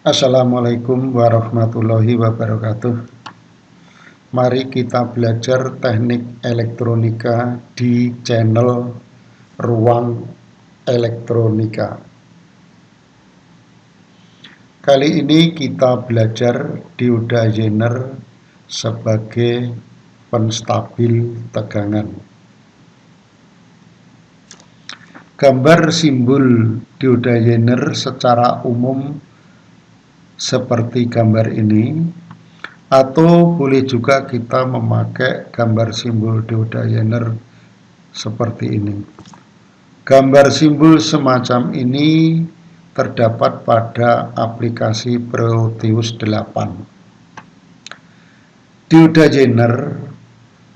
Assalamualaikum warahmatullahi wabarakatuh. Mari kita belajar teknik elektronika di channel Ruang Elektronika. Kali ini kita belajar dioda Zener sebagai penstabil tegangan. Gambar simbol dioda Zener secara umum seperti gambar ini, atau boleh juga kita memakai gambar simbol dioda Zener seperti ini. Gambar simbol semacam ini terdapat pada aplikasi Proteus 8. Dioda Zener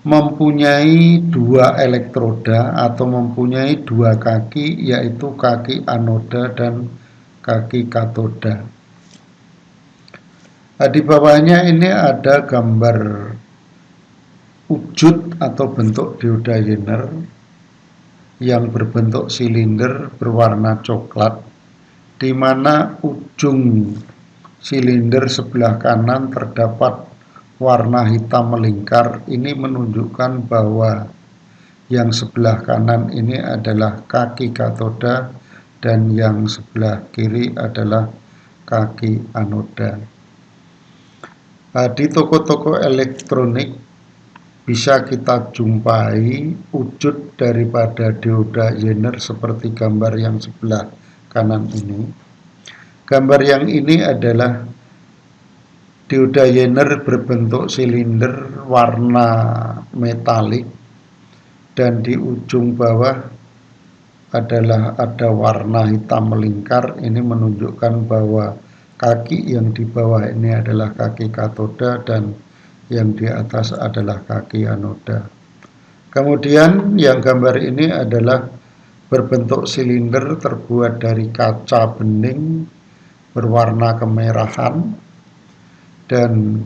mempunyai dua elektroda atau mempunyai dua kaki, yaitu kaki anoda dan kaki katoda. Di bawahnya ini ada gambar wujud atau bentuk dioda Zener yang berbentuk silinder berwarna coklat, di mana ujung silinder sebelah kanan terdapat warna hitam melingkar. Ini menunjukkan bahwa yang sebelah kanan ini adalah kaki katoda dan yang sebelah kiri adalah kaki anoda. Di toko-toko elektronik bisa kita jumpai wujud daripada dioda Zener seperti gambar yang sebelah kanan ini. Gambar yang ini adalah dioda Zener berbentuk silinder warna metalik, dan di ujung bawah adalah ada warna hitam melingkar. Ini menunjukkan bahwa kaki yang di bawah ini adalah kaki katoda dan yang di atas adalah kaki anoda. Kemudian yang gambar ini adalah berbentuk silinder terbuat dari kaca bening berwarna kemerahan, dan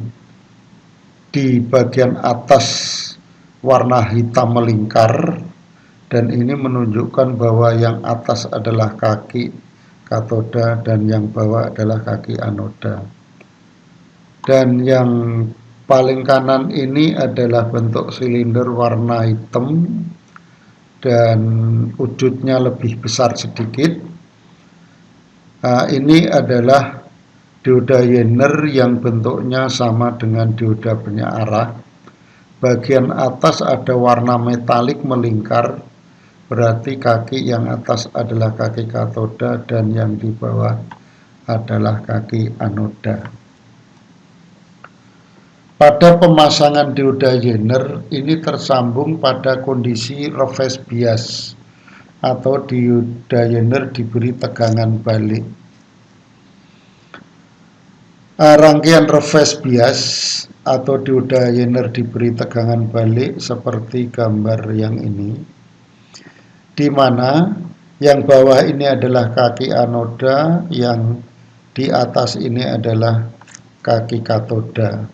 di bagian atas warna hitam melingkar, dan ini menunjukkan bahwa yang atas adalah kaki katoda dan yang bawah adalah kaki anoda. Dan yang paling kanan ini adalah bentuk silinder warna hitam dan wujudnya lebih besar sedikit. Ini adalah dioda Zener yang bentuknya sama dengan dioda banyak arah. Bagian atas ada warna metalik melingkar, berarti kaki yang atas adalah kaki katoda dan yang di bawah adalah kaki anoda. Pada pemasangan dioda Zener ini tersambung pada kondisi reverse bias atau dioda Zener diberi tegangan balik. Rangkaian reverse bias atau dioda Zener diberi tegangan balik seperti gambar yang ini, di mana yang bawah ini adalah kaki anoda, yang di atas ini adalah kaki katoda.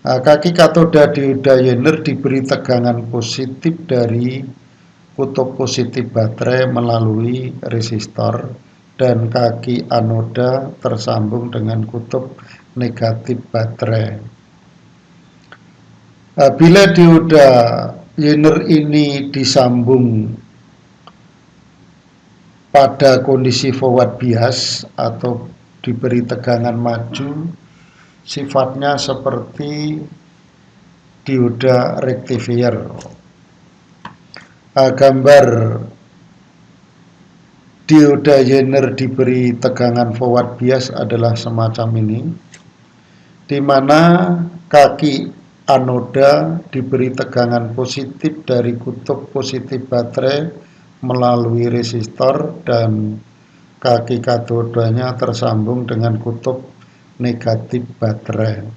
Kaki katoda dioda Zener diberi tegangan positif dari kutub positif baterai melalui resistor, dan kaki anoda tersambung dengan kutub negatif baterai. Bila dioda Zener ini disambung pada kondisi forward bias atau diberi tegangan maju, sifatnya seperti dioda rectifier. Gambar dioda Zener diberi tegangan forward bias adalah semacam ini, di mana kaki anoda diberi tegangan positif dari kutub positif baterai melalui resistor, dan kaki katodanya tersambung dengan kutub negatif baterai.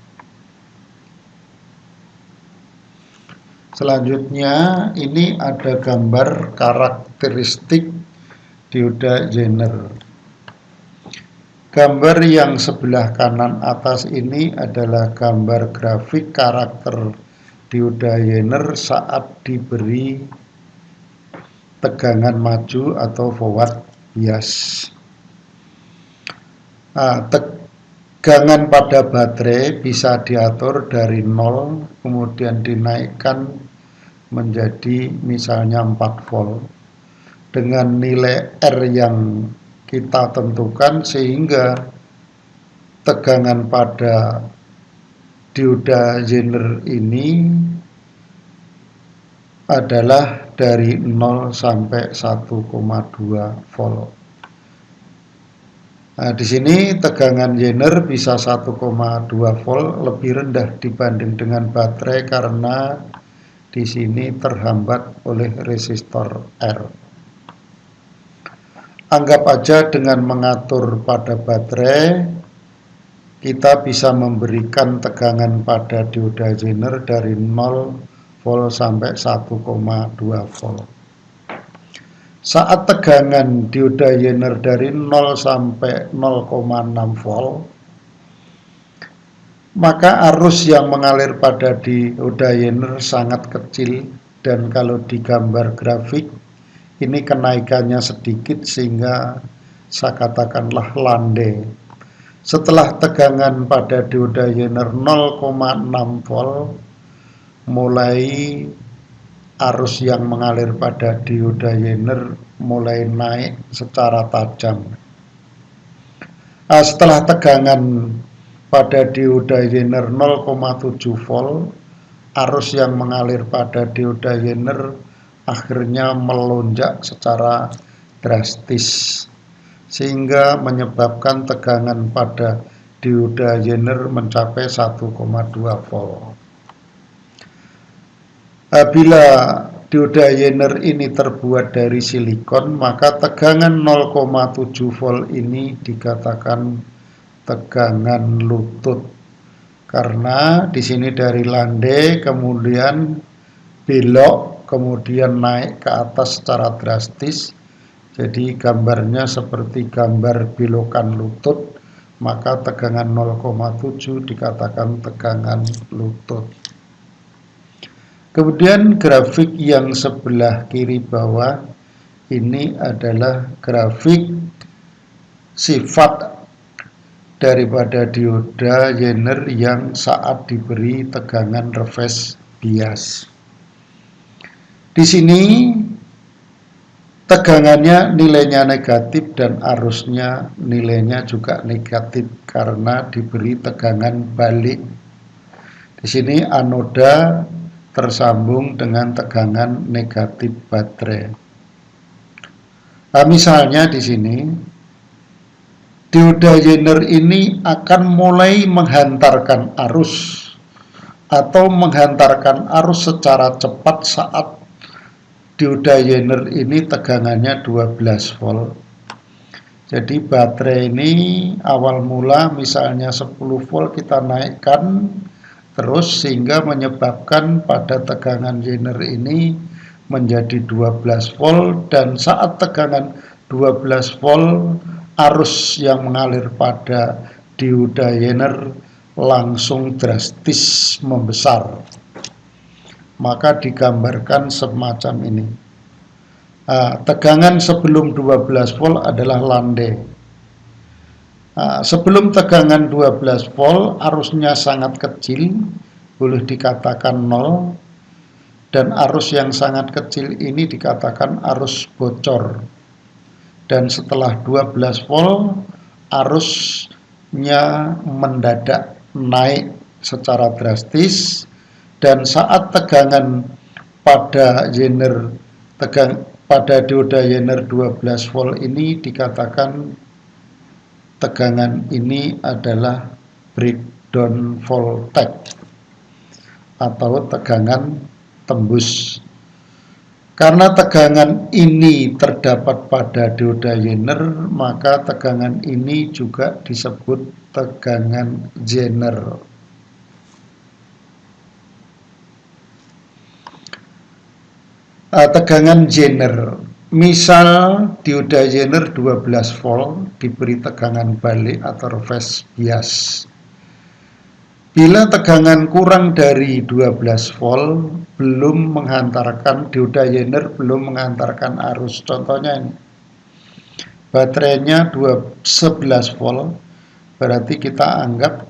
Selanjutnya ini ada gambar karakteristik dioda Zener. Gambar yang sebelah kanan atas ini adalah gambar grafik karakter dioda Zener saat diberi tegangan maju atau forward bias. Tegangan pada baterai bisa diatur dari 0 kemudian dinaikkan menjadi misalnya 4 volt dengan nilai R yang kita tentukan, sehingga tegangan pada dioda Zener ini adalah dari 0 sampai 1,2 volt. Nah, di sini tegangan Zener bisa 1,2 volt, lebih rendah dibanding dengan baterai karena di sini terhambat oleh resistor R. Anggap aja dengan mengatur pada baterai, kita bisa memberikan tegangan pada dioda Zener dari 0 volt sampai 1,2 volt. Saat tegangan dioda Zener dari 0 sampai 0,6 volt, maka arus yang mengalir pada dioda Zener sangat kecil, dan kalau digambar grafik ini kenaikannya sedikit sehingga saya katakanlah landai. Setelah tegangan pada dioda Zener 0,6 volt, mulai arus yang mengalir pada dioda Zener mulai naik secara tajam. Setelah tegangan pada dioda Zener 0,7 volt, arus yang mengalir pada dioda Zener akhirnya melonjak secara drastis, sehingga menyebabkan tegangan pada dioda Zener mencapai 1,2 volt. Bila dioda Zener ini terbuat dari silikon, maka tegangan 0,7 volt ini dikatakan tegangan lutut, karena di sini dari landai kemudian belok kemudian naik ke atas secara drastis. Jadi gambarnya seperti gambar belokan lutut, maka tegangan 0,7 dikatakan tegangan lutut. Kemudian grafik yang sebelah kiri bawah ini adalah grafik sifat daripada dioda Zener yang saat diberi tegangan reverse bias. Di sini tegangannya nilainya negatif dan arusnya nilainya juga negatif karena diberi tegangan balik. Di sini anoda tersambung dengan tegangan negatif baterai. Nah, misalnya di sini dioda Zener ini akan mulai menghantarkan arus atau menghantarkan arus secara cepat saat dioda Zener ini tegangannya 12 volt. Jadi baterai ini awal mula misalnya 10 volt kita naikkan terus sehingga menyebabkan pada tegangan Zener ini menjadi 12 volt, dan saat tegangan 12 volt arus yang mengalir pada dioda Zener langsung drastis membesar. Maka digambarkan semacam ini. Tegangan sebelum 12 volt adalah landai. Sebelum tegangan 12 volt arusnya sangat kecil, boleh dikatakan 0, dan arus yang sangat kecil ini dikatakan arus bocor. Dan setelah 12 volt arusnya mendadak naik secara drastis, dan saat tegangan pada pada dioda Zener 12 volt ini dikatakan tegangan ini adalah breakdown voltage atau tegangan tembus. Karena tegangan ini terdapat pada dioda Zener, maka tegangan ini juga disebut tegangan Zener. Tegangan Zener, misal dioda Zener 12 volt diberi tegangan balik atau reverse bias. Bila tegangan kurang dari 12 volt, belum menghantarkan, dioda Zener belum menghantarkan arus. Contohnya ini, baterainya 11 volt, Berarti kita anggap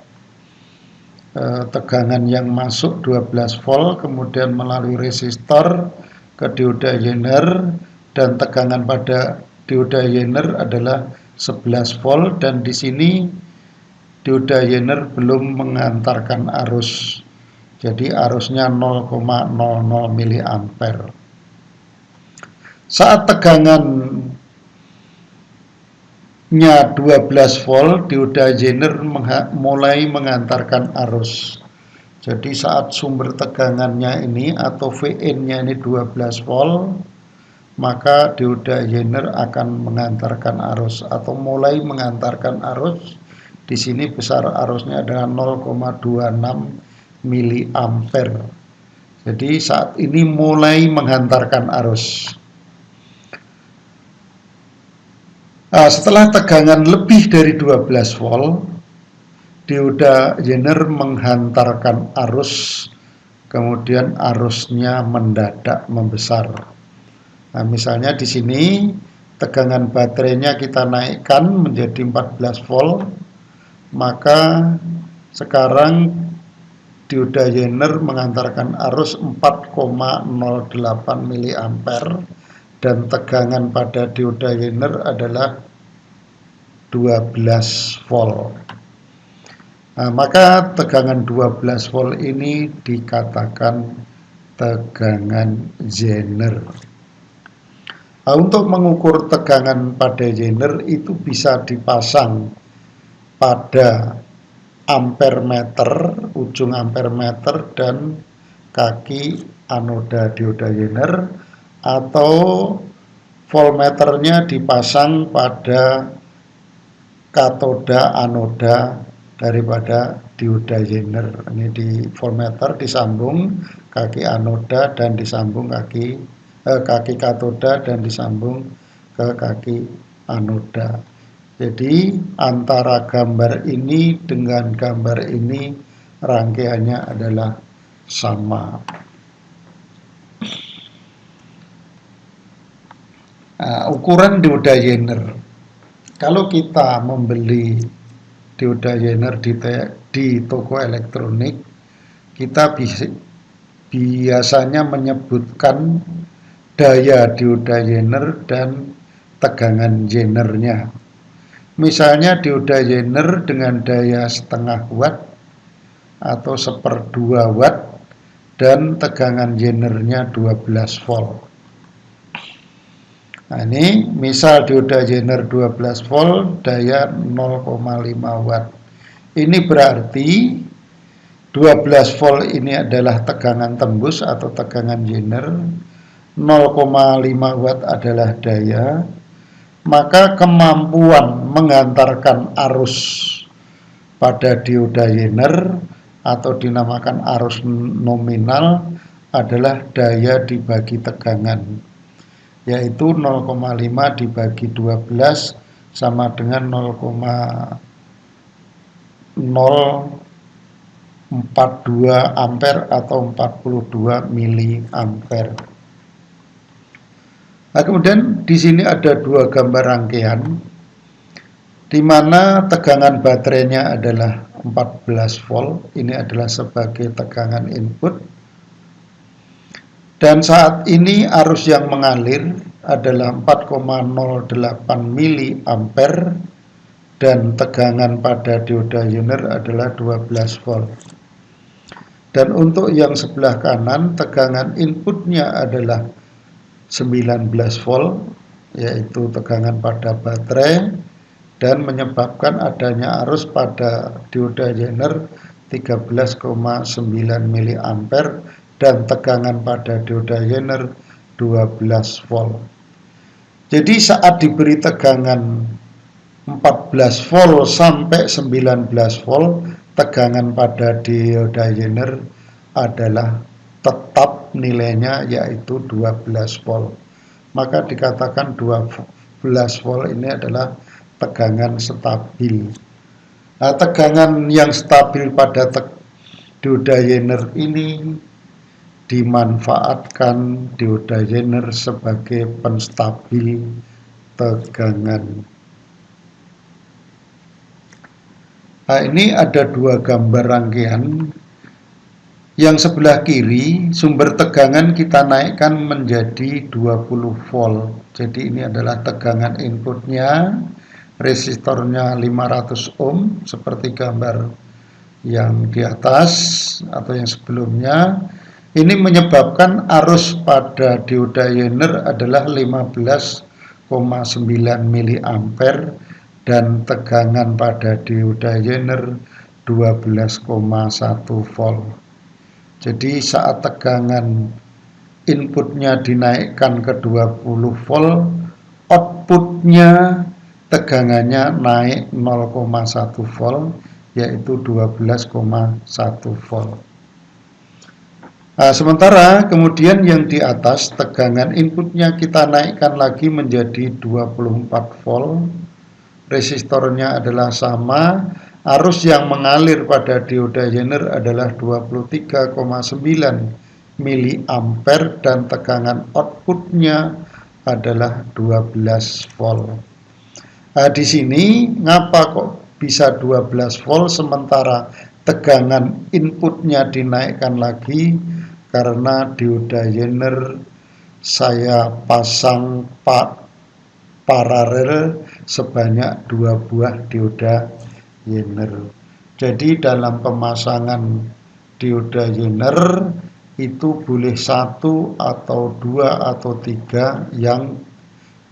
tegangan yang masuk 12 volt kemudian melalui resistor ke dioda Zener, dan tegangan pada dioda Zener adalah 11 volt, dan di sini dioda Zener belum mengantarkan arus. Jadi arusnya 0,00 miliampere. Saat tegangannya 12 volt, dioda Zener mulai mengantarkan arus. Jadi saat sumber tegangannya ini atau Vn-nya ini 12 volt, maka dioda Zener akan mengantarkan arus atau mulai mengantarkan arus. Di sini besar arusnya adalah 0,26 miliampere. Jadi saat ini mulai menghantarkan arus. Setelah tegangan lebih dari 12 volt, dioda Zener menghantarkan arus, kemudian arusnya mendadak membesar. Nah, misalnya di sini tegangan baterainya kita naikkan menjadi 14 volt, maka sekarang dioda Zener mengantarkan arus 4,08 miliampere, dan tegangan pada dioda Zener adalah 12 volt. Nah, maka tegangan 12 volt ini dikatakan tegangan Zener. Nah, untuk mengukur tegangan pada Zener itu bisa dipasang pada ampermeter, ujung ampermeter dan kaki anoda dioda Zener, atau voltmeternya dipasang pada katoda anoda daripada dioda Zener. Ini di voltmeter disambung kaki anoda dan disambung kaki katoda dan disambung ke kaki anoda. Jadi antara gambar ini dengan gambar ini rangkaiannya adalah sama. Ukuran dioda Zener. Kalau kita membeli dioda Zener di toko elektronik, kita biasanya menyebutkan daya dioda Zener dan tegangan Zenernya. Misalnya dioda Zener dengan daya setengah watt atau 1/2 watt dan tegangan Zenernya 12 volt. Nah, ini misal dioda Zener 12 volt, daya 0,5 watt. Ini berarti 12 volt ini adalah tegangan tembus atau tegangan Zener, 0,5 watt adalah daya, maka kemampuan mengantarkan arus pada dioda Zener atau dinamakan arus nominal adalah daya dibagi tegangan, yaitu 0,5 dibagi 12 sama dengan 0,042 ampere atau 42 miliampere. Nah, kemudian di sini ada dua gambar rangkaian di mana tegangan baterainya adalah 14 volt. Ini adalah sebagai tegangan input. Dan saat ini arus yang mengalir adalah 4,08 miliampere dan tegangan pada dioda Zener adalah 12 volt. Dan untuk yang sebelah kanan tegangan inputnya adalah 19 volt, yaitu tegangan pada baterai, dan menyebabkan adanya arus pada dioda Zener 13,9 miliampere dan tegangan pada dioda Zener 12 volt. Jadi saat diberi tegangan 14 volt sampai 19 volt, tegangan pada dioda Zener adalah tetap nilainya, yaitu 12 volt. Maka dikatakan 12 volt ini adalah tegangan stabil. Nah, tegangan yang stabil pada dioda Zener ini dimanfaatkan dioda Zener sebagai penstabil tegangan. Nah, ini ada dua gambar rangkaian. Yang sebelah kiri, sumber tegangan kita naikkan menjadi 20 volt. Jadi ini adalah tegangan inputnya, resistornya 500 ohm, seperti gambar yang di atas atau yang sebelumnya. Ini menyebabkan arus pada dioda Zener adalah 15,9 mA dan tegangan pada dioda Zener 12,1 volt. Jadi saat tegangan inputnya dinaikkan ke 20 volt, outputnya tegangannya naik 0,1 volt, yaitu 12,1 volt. Nah, sementara kemudian yang di atas tegangan inputnya kita naikkan lagi menjadi 24 volt, resistornya adalah sama, arus yang mengalir pada dioda Zener adalah 23,9 mA dan tegangan outputnya adalah 12 volt. Nah, di sini ngapa kok bisa 12 volt sementara tegangan inputnya dinaikkan lagi? Karena dioda Zener saya pasang paralel sebanyak 2 buah dioda Zener. Jadi dalam pemasangan dioda Zener itu boleh 1 atau 2 atau 3 yang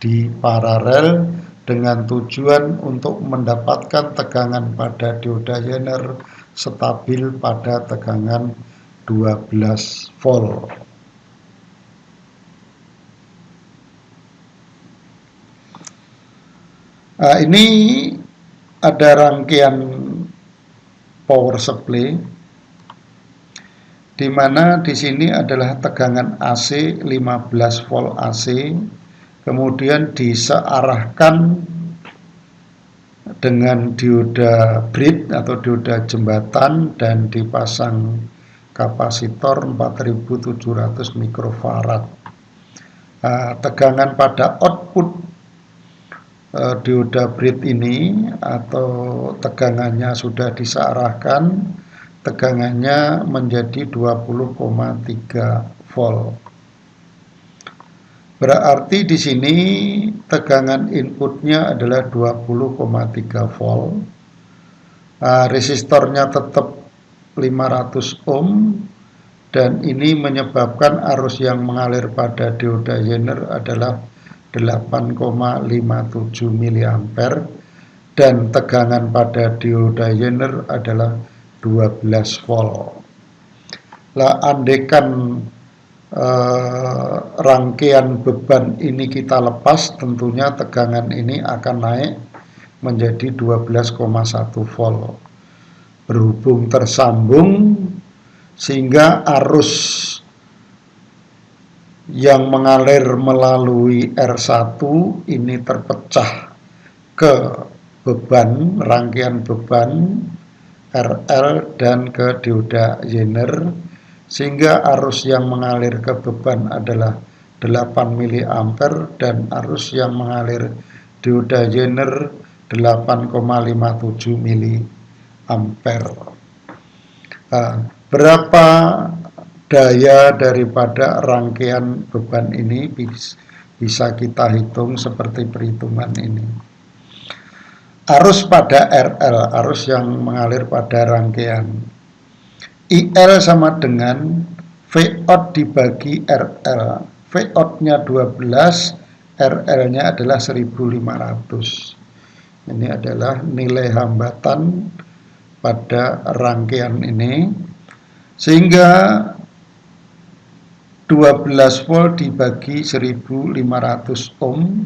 diparalel dengan tujuan untuk mendapatkan tegangan pada dioda Zener stabil pada tegangan 12 volt. Nah, ini ada rangkaian power supply, di mana di sini adalah tegangan AC 15 volt AC, kemudian disearahkan dengan dioda bridge atau dioda jembatan dan dipasang kapasitor 4700 mikrofarad. Tegangan pada output dioda bridge ini atau tegangannya sudah disearahkan, tegangannya menjadi 20,3 volt. Berarti di sini tegangan inputnya adalah 20,3 volt. Resistornya tetap 500 ohm dan ini menyebabkan arus yang mengalir pada dioda Zener adalah 8,57 mA dan tegangan pada dioda Zener adalah 12 volt. Lah, andekan rangkaian beban ini kita lepas, tentunya tegangan ini akan naik menjadi 12,1 volt. Berhubung tersambung sehingga arus yang mengalir melalui R1 ini terpecah ke beban, rangkaian beban RL dan ke dioda Zener, sehingga arus yang mengalir ke beban adalah 8 mA dan arus yang mengalir dioda Zener 8,57 mA. Berapa daya daripada rangkaian beban ini bisa kita hitung seperti perhitungan ini. Arus pada RL, arus yang mengalir pada rangkaian, IL sama dengan Vout dibagi RL. Vout-nya 12, RL-nya adalah 1500. Ini adalah nilai hambatan pada rangkaian ini, sehingga 12 volt dibagi 1500 ohm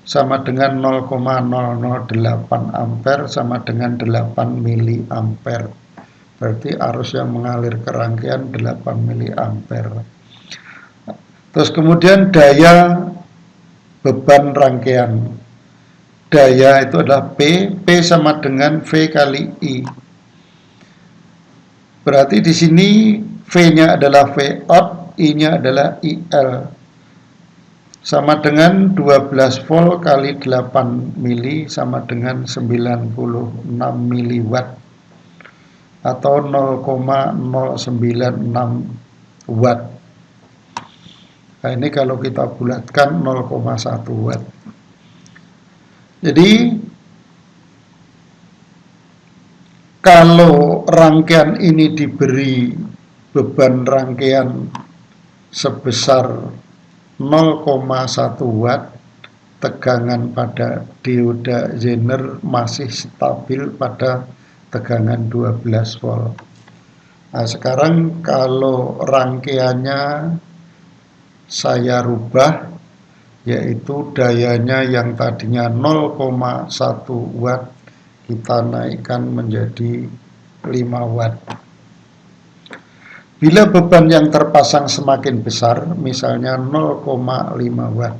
sama dengan 0,008 ampere sama dengan 8 miliampere. Berarti arus yang mengalir ke rangkaian 8 miliampere. Terus kemudian daya beban rangkaian. Daya itu adalah P sama dengan V kali I. Berarti di sini V-nya adalah Vout, I-nya adalah IL. Sama dengan 12 volt kali 8 mili sama dengan 96 miliwatt. atau 0,096 watt. Nah, ini kalau kita bulatkan 0,1 watt. Jadi kalau rangkaian ini diberi beban rangkaian sebesar 0,1 watt, tegangan pada dioda Zener masih stabil pada tegangan 12 volt. Nah, sekarang kalau rangkaiannya saya rubah, yaitu dayanya yang tadinya 0,1 watt kita naikkan menjadi 5 watt. Bila beban yang terpasang semakin besar, misalnya 0,5 watt,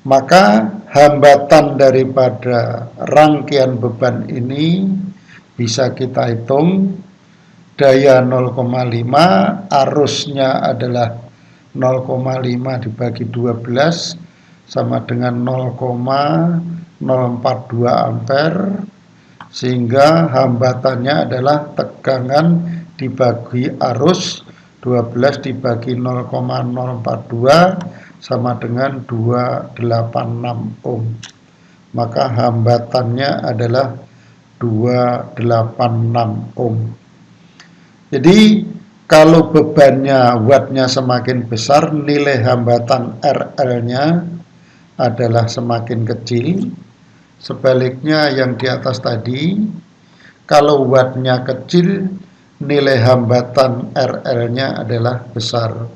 maka hambatan daripada rangkaian beban ini bisa kita hitung. Daya 0,5, arusnya adalah 0,5 dibagi 12 sama dengan 0,042 ampere, sehingga hambatannya adalah tegangan dibagi arus, 12 dibagi 0,042 sama dengan 286 ohm. Maka hambatannya adalah 286 ohm. Jadi kalau bebannya wattnya semakin besar, nilai hambatan RL-nya adalah semakin kecil. Sebaliknya yang di atas tadi, kalau wattnya kecil, nilai hambatan RL-nya adalah besar,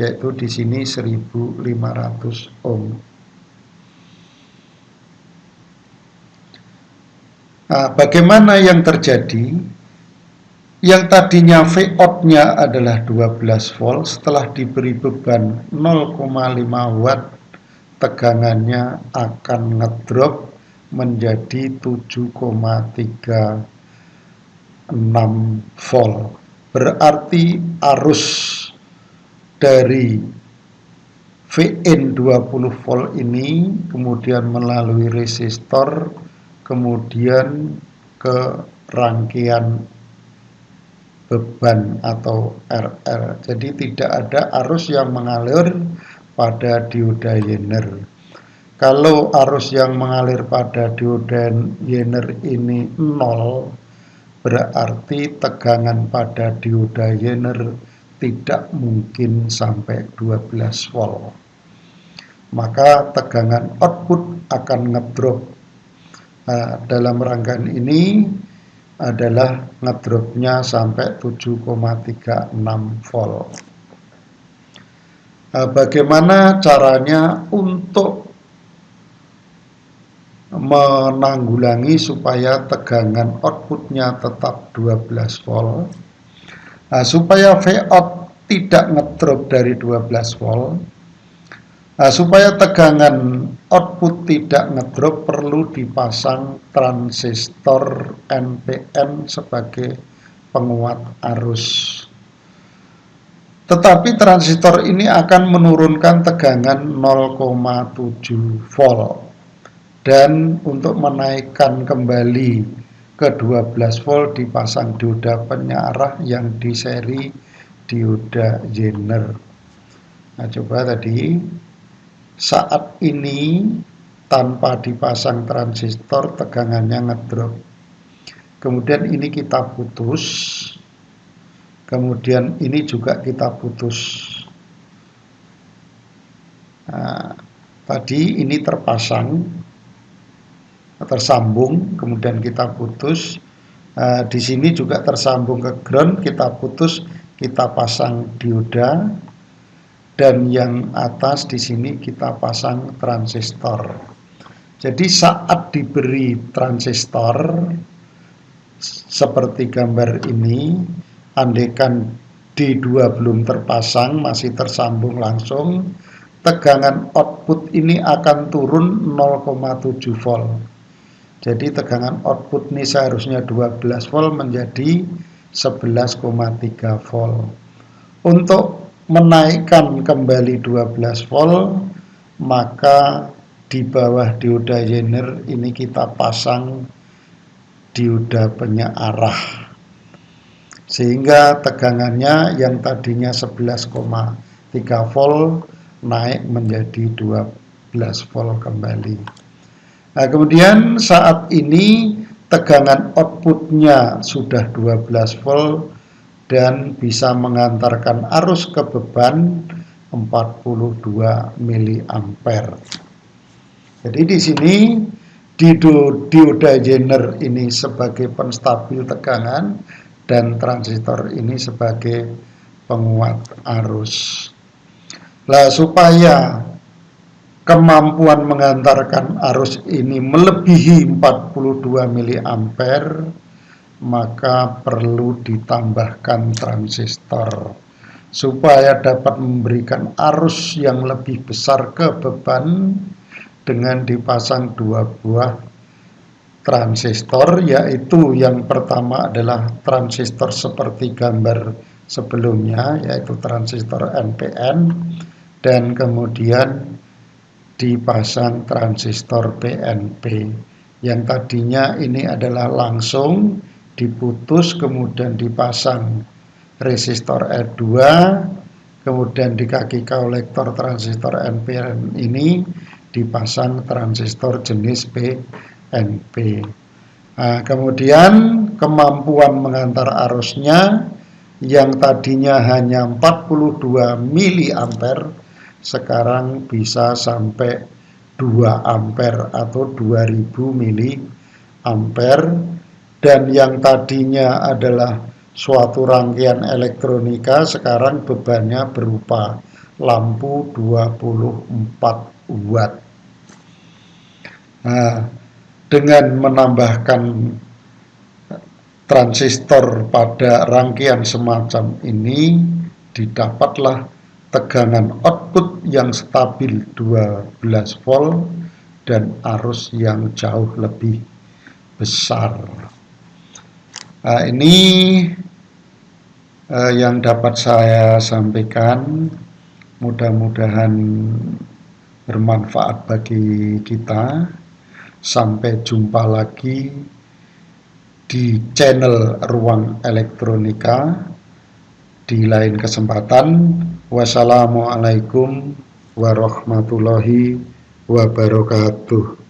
yaitu di sini 1500 ohm. Nah, bagaimana yang terjadi? Yang tadinya Vout-nya adalah 12 volt, setelah diberi beban 0,5 watt, tegangannya akan ngedrop menjadi 7,36 volt. Berarti arus dari Vin 20 volt ini kemudian melalui resistor, kemudian ke rangkaian beban atau RL. Jadi tidak ada arus yang mengalir pada dioda Zener. Kalau arus yang mengalir pada dioda Zener ini 0, berarti tegangan pada dioda Zener tidak mungkin sampai 12 volt. Maka tegangan output akan ngedrop. Nah, dalam rangkaian ini adalah ngedropnya sampai 7,36 volt. Nah, bagaimana caranya untuk menanggulangi supaya tegangan outputnya tetap 12 volt? Nah, supaya Vout tidak ngedrop dari 12 volt, nah, supaya tegangan output tidak ngedrop, perlu dipasang transistor NPN sebagai penguat arus. Tetapi transistor ini akan menurunkan tegangan 0,7 volt. Dan untuk menaikkan kembali ke 12 volt dipasang dioda penyearah yang di seri dioda Zener. Nah, coba tadi saat ini tanpa dipasang transistor tegangannya ngedrop. Kemudian ini kita putus. Kemudian ini juga kita putus. Nah, tadi ini tersambung, kemudian kita putus. Di sini juga tersambung ke ground, kita putus, kita pasang dioda. Dan yang atas di sini kita pasang transistor. Jadi saat diberi transistor seperti gambar ini, andaikan D2 belum terpasang, masih tersambung langsung, tegangan output ini akan turun 0,7 volt. Jadi tegangan output ini seharusnya 12 volt menjadi 11,3 volt. Untuk menaikkan kembali 12 volt, maka di bawah dioda Zener ini kita pasang dioda penyearah, sehingga tegangannya yang tadinya 11,3 volt naik menjadi 12 volt kembali. Nah, kemudian saat ini tegangan outputnya sudah 12 volt dan bisa mengantarkan arus ke beban 42 miliampere. Jadi di sini dioda Zener ini sebagai penstabil tegangan dan transistor ini sebagai penguat arus. Nah, supaya kemampuan mengantarkan arus ini melebihi 42 miliampere, maka perlu ditambahkan transistor supaya dapat memberikan arus yang lebih besar ke beban dengan dipasang dua buah transistor, yaitu yang pertama adalah transistor seperti gambar sebelumnya, yaitu transistor NPN, dan kemudian dipasang transistor PNP yang tadinya ini adalah langsung diputus, kemudian dipasang resistor R2, kemudian di kaki kolektor transistor NPN ini dipasang transistor jenis PNP. Nah, kemudian kemampuan mengantar arusnya yang tadinya hanya 42 miliampere sekarang bisa sampai 2 ampere atau 2000 miliampere, dan yang tadinya adalah suatu rangkaian elektronika sekarang bebannya berupa lampu 24 watt. Nah, dengan menambahkan transistor pada rangkaian semacam ini, didapatlah tegangan output yang stabil 12 volt dan arus yang jauh lebih besar. Nah, ini yang dapat saya sampaikan, mudah-mudahan bermanfaat bagi kita. Sampai jumpa lagi di channel Ruang Elektronika di lain kesempatan. Wassalamualaikum warahmatullahi wabarakatuh.